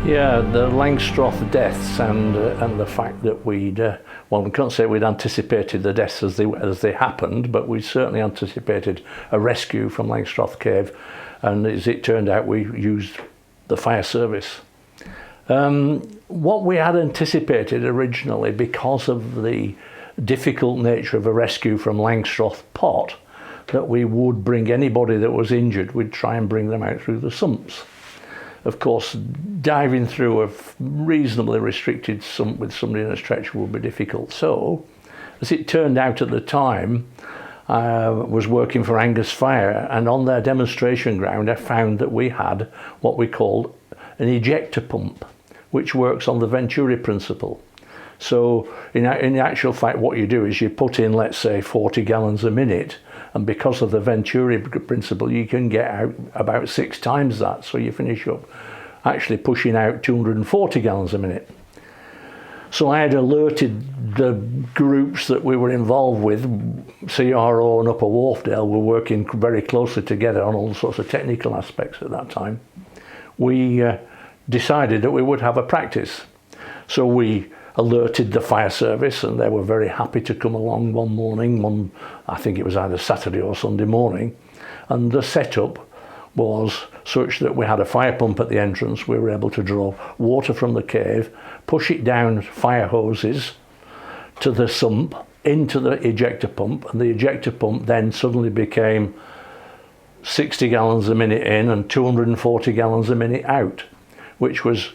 Yeah, the Langstroth deaths and the fact that we'd, well, we can't say we'd anticipated the deaths as they happened, but we certainly anticipated a rescue from Langstroth Cave, and as it turned out, we used the fire service. What we had anticipated originally, because of the difficult nature of a rescue from Langstroth Pot, that we would bring anybody that was injured, we'd try and bring them out through the sumps. Of course, diving through a reasonably restricted sump with somebody in a stretcher would be difficult. So, as it turned out at the time, I was working for Angus Fire, and on their demonstration ground I found that we had what we called an ejector pump, which works on the Venturi principle. So in actual fact, what you do is you put in, let's say, 40 gallons a minute, and because of the Venturi principle, you can get out about 6 times that. So you finish up actually pushing out 240 gallons a minute. So I had alerted the groups that we were involved with, CRO and Upper Wharfdale were working very closely together on all sorts of technical aspects at that time. We decided that we would have a practice. So we alerted the fire service, and they were very happy to come along one morning, I think it was either Saturday or Sunday morning, and the setup was such that we had a fire pump at the entrance. We were able to draw water from the cave, push it down fire hoses to the sump, into the ejector pump, and the ejector pump then suddenly became 60 gallons a minute in and 240 gallons a minute out, which was,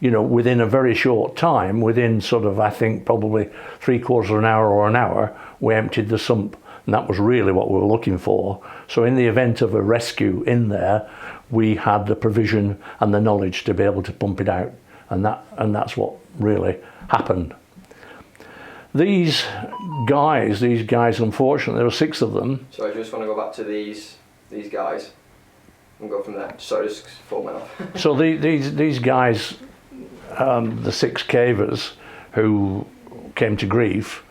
you know, within a very short time, within sort of, I think, probably 3/4 of an hour or an hour, we emptied the sump. And that was really what we were looking for. So in the event of a rescue in there, we had the provision and the knowledge to be able to pump it out. And that's what really happened. These guys, unfortunately, there were 6 of them. So I just want to go back to these guys and go from there. Sorry, just falling off. So these guys, the 6 cavers who came to grief,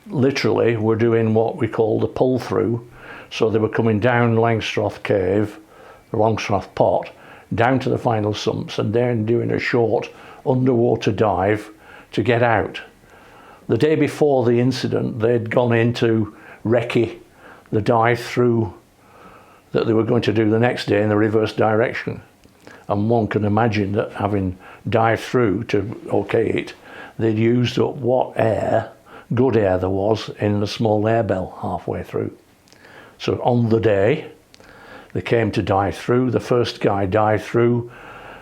literally were doing what we call the pull through. So they were coming down Langstroth Cave, the Langstroth Pot, down to the final sumps, and then doing a short underwater dive to get out. The day before the incident, they'd gone into recce the dive through that they were going to do the next day in the reverse direction. And one can imagine that having dived through to okay it, they'd used up what good air there was in the small air bell halfway through. So on the day, they came to dive through. The first guy dived through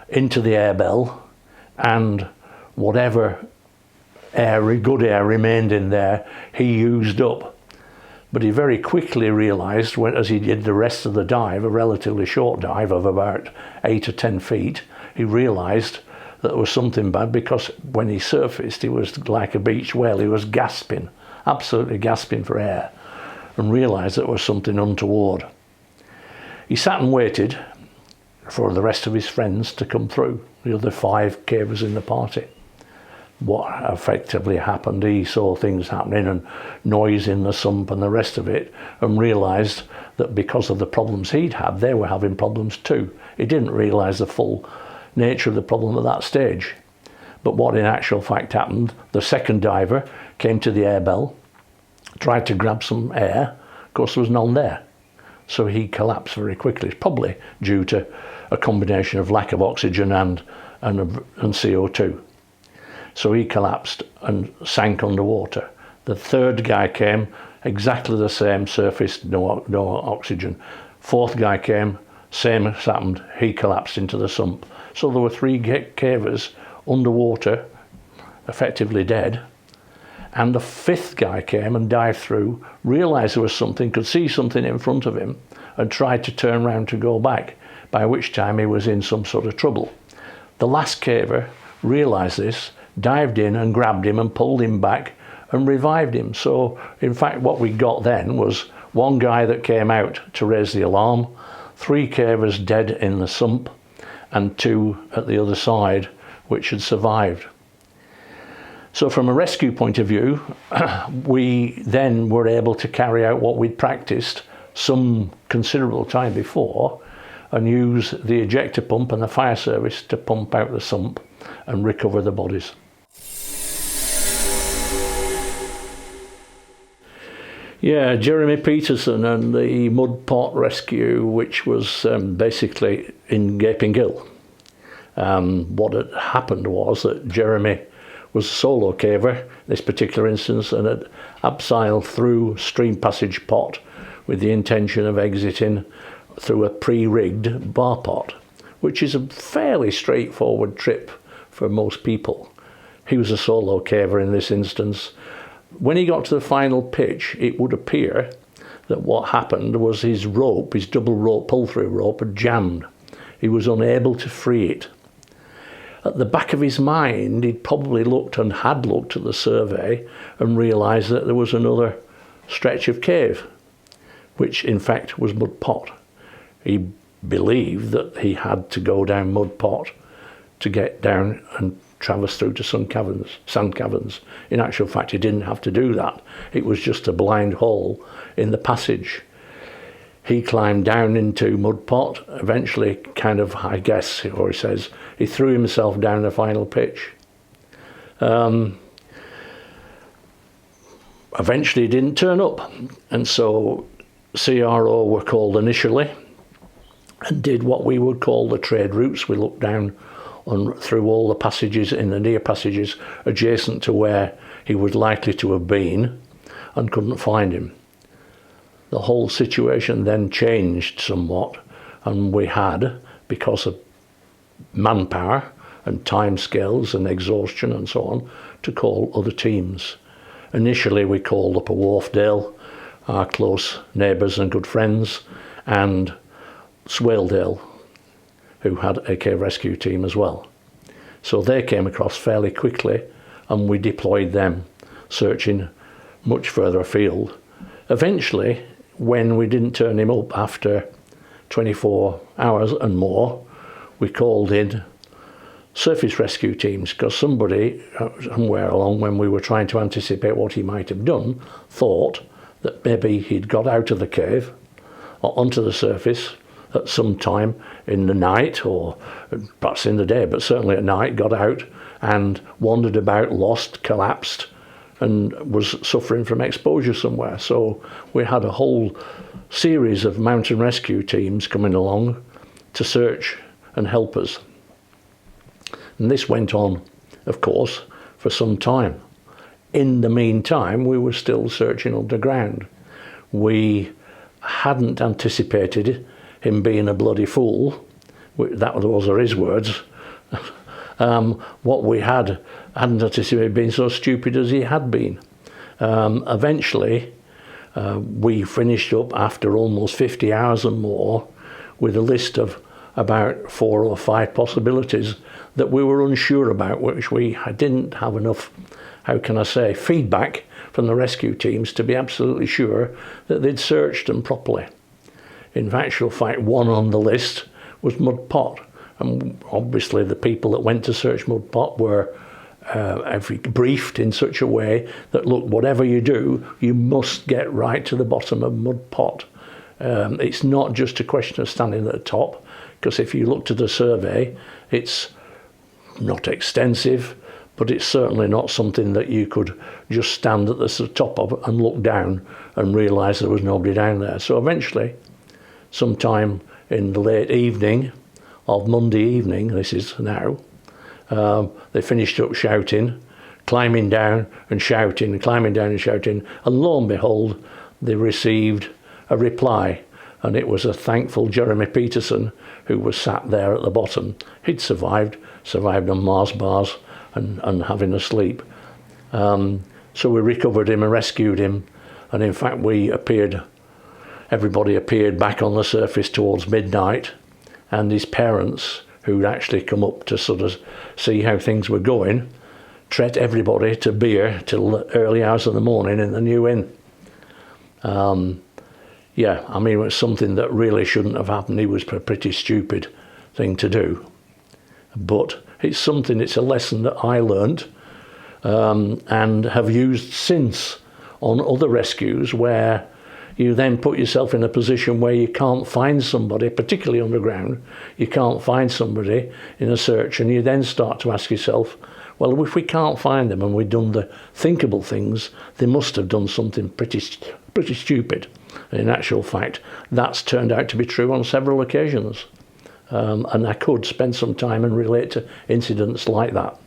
into the air bell, and whatever good air remained in there, he used up. But he very quickly realised, as he did the rest of the dive, a relatively short dive of about 8 or 10 feet, he realised that there was something bad, because when he surfaced, he was like a beached whale. He was gasping, absolutely gasping for air, and realised that there was something untoward. He sat and waited for the rest of his friends to come through, the other 5 cavers in the party. What effectively happened, he saw things happening and noise in the sump and the rest of it, and realised that because of the problems he'd had, they were having problems too. He didn't realise the full nature of the problem at that stage. But what in actual fact happened, the second diver came to the air bell, tried to grab some air. Of course, there was none there. So he collapsed very quickly, probably due to a combination of lack of oxygen and CO2. So he collapsed and sank underwater. The third guy came, exactly the same, surfaced, no oxygen. 4th guy came, same as happened, he collapsed into the sump. So there were 3 cavers underwater, effectively dead. And the 5th guy came and dived through, realised there was something, could see something in front of him, and tried to turn round to go back, by which time he was in some sort of trouble. The last caver realised this, dived in and grabbed him and pulled him back and revived him. So in fact what we got then was one guy that came out to raise the alarm, 3 cavers dead in the sump, and 2 at the other side which had survived. So from a rescue point of view, we then were able to carry out what we'd practiced some considerable time before and use the ejector pump and the fire service to pump out the sump and recover the bodies. Yeah, Jeremy Peterson and the mud pot rescue, which was basically in Gaping Gill. What had happened was that Jeremy was a solo caver, this particular instance, and had abseiled through Stream Passage Pot with the intention of exiting through a pre-rigged bar pot, which is a fairly straightforward trip for most people. He was a solo caver in this instance. When he got to the final pitch, it would appear that what happened was his rope, his double rope, pull-through rope, had jammed. He was unable to free it. At the back of his mind, he'd probably looked and had looked at the survey and realised that there was another stretch of cave, which in fact was Mud Pot. He believed that he had to go down Mud Pot to get down and traverse through to sand caverns. In actual fact, he didn't have to do that. It was just a blind hole in the passage. He climbed down into Mud Pot, eventually kind of, I guess, or he says, he threw himself down the final pitch. Eventually he didn't turn up, and so CRO were called initially and did what we would call the trade routes. We looked down through all the passages in the near passages adjacent to where he was likely to have been and couldn't find him. The whole situation then changed somewhat, and we had, because of manpower and time scales and exhaustion and so on, to call other teams. Initially we called up a Wharfdale, our close neighbours and good friends, and Swaledale, who had a cave rescue team as well. So they came across fairly quickly and we deployed them, searching much further afield. Eventually, when we didn't turn him up after 24 hours and more, we called in surface rescue teams, because somebody somewhere along, when we were trying to anticipate what he might have done, thought that maybe he'd got out of the cave or onto the surface at some time in the night, or perhaps in the day, but certainly at night, got out and wandered about, lost, collapsed, and was suffering from exposure somewhere. So we had a whole series of mountain rescue teams coming along to search and help us. And this went on, of course, for some time. In the meantime, we were still searching underground. We hadn't anticipated him being a bloody fool. Those are his words. What we hadn't anticipated being so stupid as he had been. Eventually, we finished up after almost 50 hours and more with a list of about 4 or 5 possibilities that we were unsure about, which we didn't have enough, how can I say, feedback from the rescue teams to be absolutely sure that they'd searched them properly. In actual fact, one on the list was Mud Pot, and obviously the people that went to search Mud Pot were briefed in such a way that, look, whatever you do, you must get right to the bottom of Mud Pot. It's not just a question of standing at the top, because if you looked at a survey, it's not extensive, but it's certainly not something that you could just stand at the top of and look down and realise there was nobody down there. So eventually, sometime in the late evening of Monday evening, this is now, they finished up shouting, climbing down and shouting, and climbing down and shouting, and lo and behold, they received a reply, and it was a thankful Jeremy Peterson who was sat there at the bottom. He'd survived on Mars bars and having a sleep. So we recovered him and rescued him, and in fact everybody appeared back on the surface towards midnight, and his parents, who'd actually come up to sort of see how things were going, treat everybody to beer till the early hours of the morning in the new inn. Yeah, I mean, it was something that really shouldn't have happened. It was a pretty stupid thing to do. But it's a lesson that I learned and have used since on other rescues, where you then put yourself in a position where you can't find somebody, particularly underground, you can't find somebody in a search, and you then start to ask yourself, well, if we can't find them and we've done the thinkable things, they must have done something pretty stupid. And in actual fact, that's turned out to be true on several occasions. And I could spend some time and relate to incidents like that.